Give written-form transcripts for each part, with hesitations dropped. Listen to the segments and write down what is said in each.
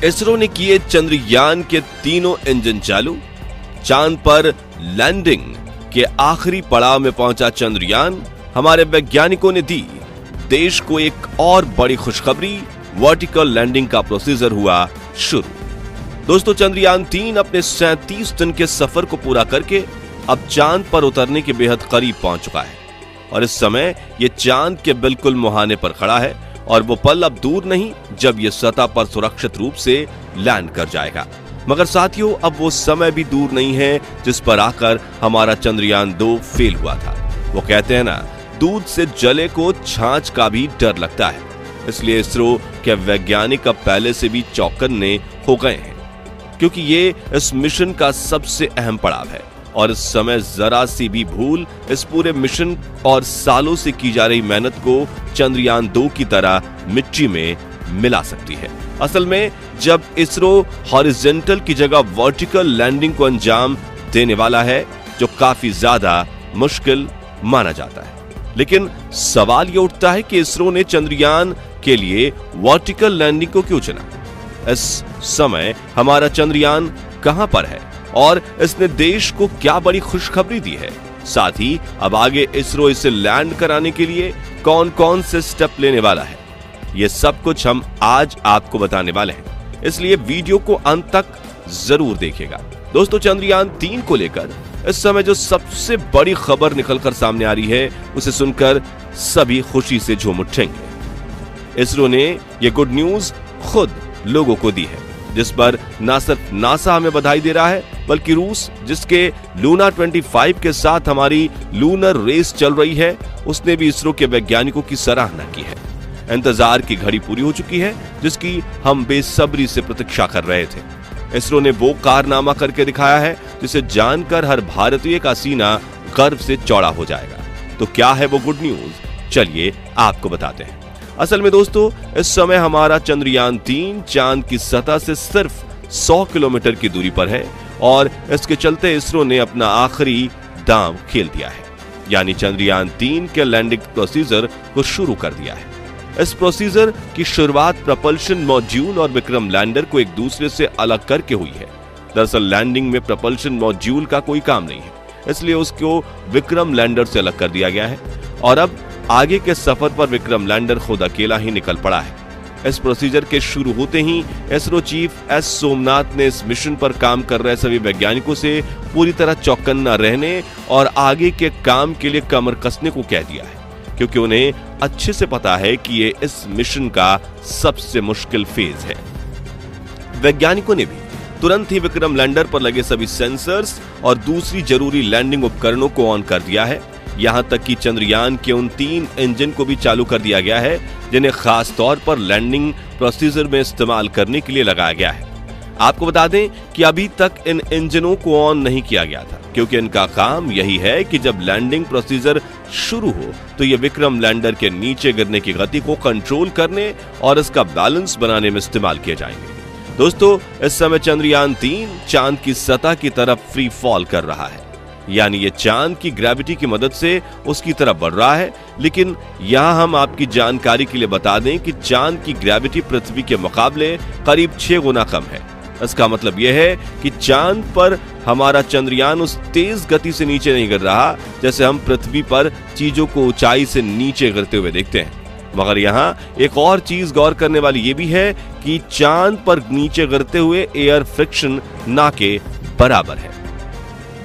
इसरो ने किए चंद्रयान के तीनों इंजन चालू। चांद पर लैंडिंग के आखिरी पड़ाव में पहुंचा चंद्रयान। हमारे वैज्ञानिकों ने दी देश को एक और बड़ी खुशखबरी, वर्टिकल लैंडिंग का प्रोसीजर हुआ शुरू। दोस्तों, चंद्रयान 3 अपने 37 दिन के सफर को पूरा करके अब चांद पर उतरने के बेहद करीब पहुंच चुका है और इस समय यह चांद के बिल्कुल मुहाने पर खड़ा है और वो पल अब दूर नहीं जब ये सतह पर सुरक्षित रूप से लैंड कर जाएगा। मगर साथियों, अब वो समय भी दूर नहीं है जिस पर आकर हमारा चंद्रयान 2 फेल हुआ था। वो कहते हैं ना, दूध से जले को छाछ का भी डर लगता है। इसलिए इसरो के वैज्ञानिक अब पहले से भी चौकन्ने हो गए हैं, क्योंकि ये इस मिशन का सबसे अहम पड़ाव है और इस समय जरा सी भी भूल इस पूरे मिशन और सालों से की जा रही मेहनत को चंद्रयान 2 की तरह मिट्टी में मिला सकती है। असल में जब इसरो हॉरिजॉन्टल की जगह वर्टिकल लैंडिंग को अंजाम देने वाला है, जो काफी ज्यादा मुश्किल माना जाता है, लेकिन सवाल यह उठता है कि इसरो ने चंद्रयान के लिए वर्टिकल लैंडिंग को क्यों चुना? इस समय हमारा चंद्रयान कहां पर है और इसने देश को क्या बड़ी खुशखबरी दी है? साथ ही अब आगे इसरो इसे लैंड कराने के लिए कौन कौन से स्टेप लेने वाला है, ये सब कुछ हम आज आपको बताने वाले हैं, इसलिए वीडियो को अंत तक जरूर देखिएगा। दोस्तों, चंद्रयान 3 को लेकर इस समय जो सबसे बड़ी खबर निकलकर सामने आ रही है, उसे सुनकर सभी खुशी से झूम उठेंगे। इसरो ने यह गुड न्यूज खुद लोगों को दी है, जिस पर न सिर्फ नासा हमें बधाई दे रहा है, बल्कि रूस, जिसके लूना 25 के साथ हमारी लूनर रेस चल रही है, उसने भी इसरो के वैज्ञानिकों की सराहना की है। इंतजार की घड़ी पूरी हो चुकी है, जिसकी हम बेसब्री से प्रतीक्षा कर रहे थे। इसरो ने वो कारनामा करके दिखाया है जिसे जानकर हर भारतीय का सीना गर्व से चौड़ा हो जाएगा। तो क्या है वो गुड न्यूज, चलिए आपको बताते हैं। असल में दोस्तों, इस समय हमारा चंद्रयान 3 चांद की सतह से सिर्फ 100 किलोमीटर की दूरी पर है और इसके चलते इसरो ने अपना आखिरी दांव खेल दिया है, यानी चंद्रयान 3 के लैंडिंग प्रोसीजर को शुरू कर दिया है। इस प्रोसीजर की शुरुआत प्रपल्शन मॉड्यूल और विक्रम लैंडर को एक दूसरे से अलग करके हुई है। दरअसल लैंडिंग में प्रपल्शन मॉड्यूल का कोई काम नहीं है, इसलिए उसको विक्रम लैंडर से अलग कर दिया गया है और अब आगे के सफर पर विक्रम लैंडर खुद अकेला ही निकल पड़ा है। इस प्रोसीजर के शुरू होते ही इसरो चीफ एस सोमनाथ ने इस मिशन पर काम कर रहे सभी वैज्ञानिकों से पूरी तरह चौकन्ना रहने और आगे के काम के लिए कमर कसने को कह दिया है, क्योंकि उन्हें अच्छे से पता है कि ये इस मिशन का सबसे मुश्किल फेज है। वैज्ञानिकों ने भी तुरंत ही विक्रम लैंडर पर लगे सभी सेंसर्स और दूसरी जरूरी लैंडिंग उपकरणों को ऑन कर दिया है। यहां तक कि चंद्रयान के उन 3 इंजन को भी चालू कर दिया गया है जिन्हें खास तौर पर लैंडिंग प्रोसीजर में इस्तेमाल करने के लिए लगाया गया है। आपको बता दें कि अभी तक इन इंजनों को ऑन नहीं किया गया था, क्योंकि इनका काम यही है कि जब लैंडिंग प्रोसीजर शुरू हो तो ये विक्रम लैंडर के नीचे गिरने की गति को कंट्रोल करने और इसका बैलेंस बनाने में इस्तेमाल किए जाएंगे। दोस्तों, इस समय चंद्रयान 3 चांद की सतह की तरफ फ्री फॉल कर रहा है, यानी ये चांद की ग्रेविटी की मदद से उसकी तरफ बढ़ रहा है। लेकिन यहां हम आपकी जानकारी के लिए बता दें कि चांद की ग्रेविटी पृथ्वी के मुकाबले करीब 6 गुना कम है। इसका मतलब यह है कि चांद पर हमारा चंद्रयान उस तेज गति से नीचे नहीं गिर रहा जैसे हम पृथ्वी पर चीजों को ऊंचाई से नीचे गिरते हुए देखते हैं। मगर यहाँ एक और चीज गौर करने वाली ये भी है कि चांद पर नीचे गिरते हुए एयर फ्रिक्शन ना के बराबर है।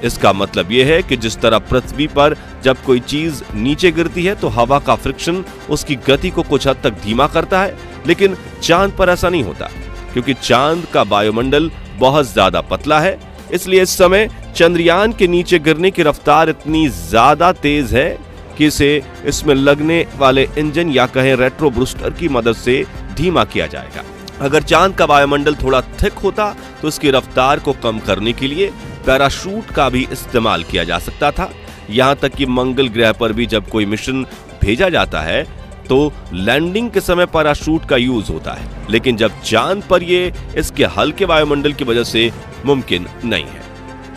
इसका मतलब यह है कि जिस तरह पृथ्वी पर जब कोई चीज नीचे गिरती है तो हवा का फ्रिक्शन उसकी गति को कुछ हद तक धीमा करता है, लेकिन चांद पर ऐसा नहीं होता, क्योंकि चांद का वायुमंडल बहुत ज्यादा पतला है। इसलिए इस समय चंद्रयान के नीचे गिरने की रफ्तार इतनी ज्यादा तेज है कि इसे इसमें लगने वाले इंजन या कहें रेट्रो बूस्टर की मदद से धीमा किया जाएगा। अगर चांद का वायुमंडल थोड़ा थिक होता तो इसकी रफ्तार को कम करने के लिए पैराशूट का भी इस्तेमाल किया जा सकता था। यहां तक कि मंगल ग्रह पर भी जब कोई मिशन भेजा जाता है तो लैंडिंग के समय पैराशूट का यूज होता है, लेकिन जब चांद पर ये इसके हल्के वायुमंडल की वजह से मुमकिन नहीं है।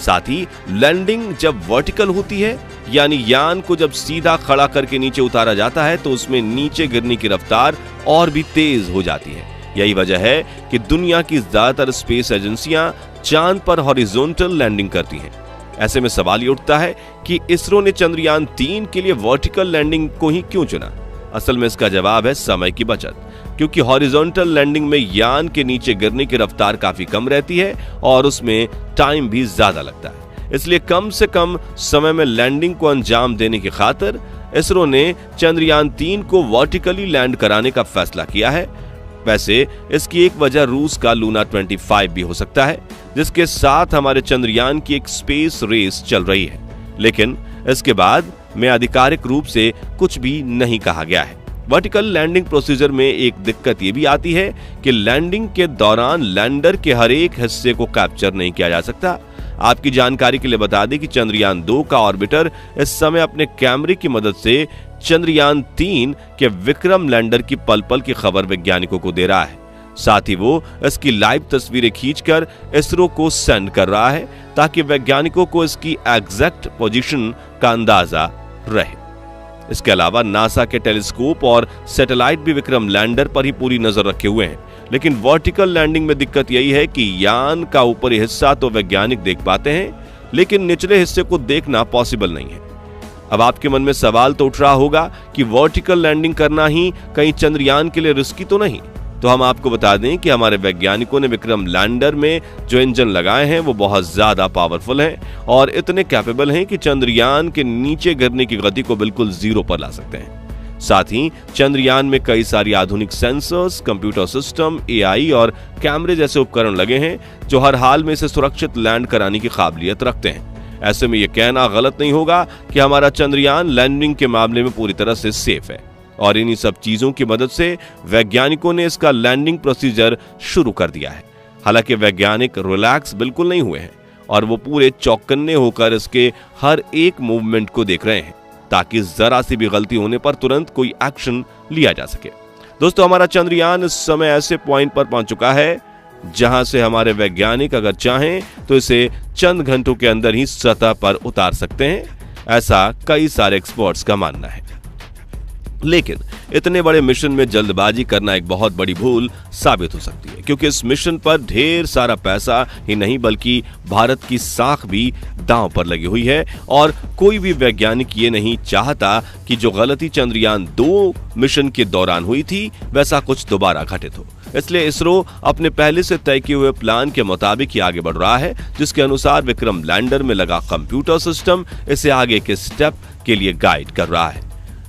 साथ ही लैंडिंग जब वर्टिकल होती है, यानी यान को जब सीधा खड़ा करके नीचे उतारा जाता है, तो उसमें नीचे गिरने की रफ्तार और भी तेज हो जाती है, यही वजह है कि दुनिया की ज्यादातर स्पेस एजेंसियां चांद पर हॉरिजॉन्टल लैंडिंग करती हैं। ऐसे में सवाल ये उठता है कि इसरो ने चंद्रयान 3 के लिए वर्टिकल लैंडिंग को ही क्यों चुना? असल में इसका जवाब है समय की बचत, क्योंकि हॉरिजॉन्टल लैंडिंग में यान के नीचे गिरने की रफ्तार काफी कम रहती है और उसमें टाइम भी ज्यादा लगता है। इसलिए कम से कम समय में लैंडिंग को अंजाम देने की खातिर इसरो ने चंद्रयान 3 को वर्टिकली लैंड कराने का फैसला किया है। वैसे इसकी एक वजह रूस का लूना 25 भी हो सकता है, जिसके साथ हमारे चंद्रयान की एक स्पेस रेस चल रही है। लेकिन इसके बाद में आधिकारिक रूप से कुछ भी नहीं कहा गया है। वर्टिकल लैंडिंग प्रोसीजर में एक दिक्कत ये भी आती है कि लैंडिंग के दौरान लैंडर के हर एक हिस्से को कैप्चर नहीं किया जा सकता। आपकी जानकारी के लिए बता दें कि चंद्रयान 2 का ऑर्बिटर इस समय अपने कैमरे की मदद से चंद्रयान 3 के विक्रम लैंडर की पल पल की खबर वैज्ञानिकों को दे रहा है। साथ ही वो इसकी लाइव तस्वीरें खींचकर इसरो को सेंड कर रहा है, ताकि वैज्ञानिकों को इसकी एग्जैक्ट पोजीशन का अंदाजा रहे। इसके अलावा नासा के टेलीस्कोप और सैटेलाइट भी विक्रम लैंडर पर ही पूरी नजर रखे हुए हैं। लेकिन वर्टिकल लैंडिंग में दिक्कत यही है कि यान का ऊपरी हिस्सा तो वैज्ञानिक देख पाते हैं, लेकिन निचले हिस्से को देखना पॉसिबल नहीं है। अब आपके मन में सवाल तो उठ रहा होगा कि वर्टिकल लैंडिंग करना ही कहीं चंद्रयान के लिए रिस्की तो नहीं? तो हम आपको बता दें कि हमारे वैज्ञानिकों ने विक्रम लैंडर में जो इंजन लगाए हैं वो बहुत ज्यादा पावरफुल हैं और इतने कैपेबल हैं कि चंद्रयान के नीचे गिरने की गति को बिल्कुल जीरो पर ला सकते हैं। साथ ही चंद्रयान में कई सारी आधुनिक सेंसर्स, कंप्यूटर सिस्टम, एआई और कैमरे जैसे उपकरण लगे हैं, जो हर हाल में इसे सुरक्षित लैंड कराने की काबिलियत रखते हैं। ऐसे में यह कहना गलत नहीं होगा कि हमारा चंद्रयान लैंडिंग के मामले में पूरी तरह से सेफ है, और इन्हीं सब चीजों की मदद से वैज्ञानिकों ने इसका लैंडिंग प्रोसीजर शुरू कर दिया है। हालांकि वैज्ञानिक रिलैक्स बिल्कुल नहीं हुए हैं और वो पूरे चौकन्ने होकर इसके हर एक मूवमेंट को देख रहे हैं, ताकि जरा सी भी गलती होने पर तुरंत कोई एक्शन लिया जा सके। दोस्तों, हमारा चंद्रयान इस समय ऐसे पॉइंट पर पहुंच चुका है जहां से हमारे वैज्ञानिक अगर चाहें तो इसे चंद घंटों के अंदर ही सतह पर उतार सकते हैं, ऐसा कई सारे एक्सपर्ट्स का मानना है। लेकिन इतने बड़े मिशन में जल्दबाजी करना एक बहुत बड़ी भूल साबित हो सकती है, क्योंकि इस मिशन पर ढेर सारा पैसा ही नहीं बल्कि भारत की साख भी दांव पर लगी हुई है, और कोई भी वैज्ञानिक ये नहीं चाहता कि जो गलती चंद्रयान 2 मिशन के दौरान हुई थी वैसा कुछ दोबारा घटित हो। इसलिए इसरो अपने पहले से तय किए हुए प्लान के मुताबिक ही आगे बढ़ रहा है, जिसके अनुसार विक्रम लैंडर में लगा कंप्यूटर सिस्टम इसे आगे के स्टेप के लिए गाइड कर रहा है।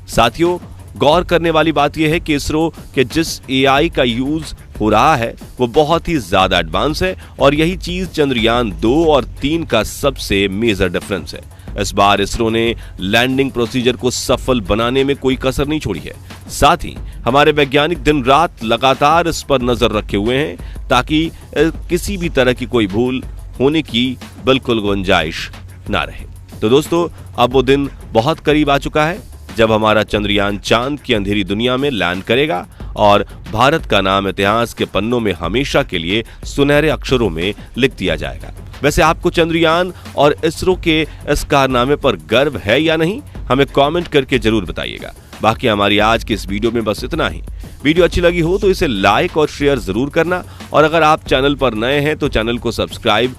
साथियों, गौर करने वाली बात यह है कि इसरो के जिस एआई का यूज हो रहा है वो बहुत ही ज्यादा एडवांस है, और यही चीज चंद्रयान 2 और 3 का सबसे मेजर डिफरेंस है। इस बार इसरो ने लैंडिंग प्रोसीजर को सफल बनाने में कोई कसर नहीं छोड़ी है। साथ ही हमारे वैज्ञानिक दिन रात लगातार इस पर नजर रखे हुए हैं, ताकि किसी भी तरह की कोई भूल होने की बिल्कुल गुंजाइश ना रहे। तो दोस्तों, अब वो दिन बहुत करीब आ चुका है जब हमारा चंद्रयान चांद की अंधेरी दुनिया में लैंड करेगा, और भारत का नाम इतिहास के पन्नों में हमेशा के लिए सुनहरे अक्षरों में लिख दिया जाएगा। वैसे आपको चंद्रयान और इसरो के इस कारनामे पर गर्व है या नहीं, हमें कमेंट करके जरूर बताइएगा। बाकी हमारी आज की इस वीडियो में बस इतना ही। वीडियो अच्छी लगी हो तो इसे लाइक और शेयर जरूर करना, और अगर आप चैनल पर नए हैं तो चैनल को सब्सक्राइब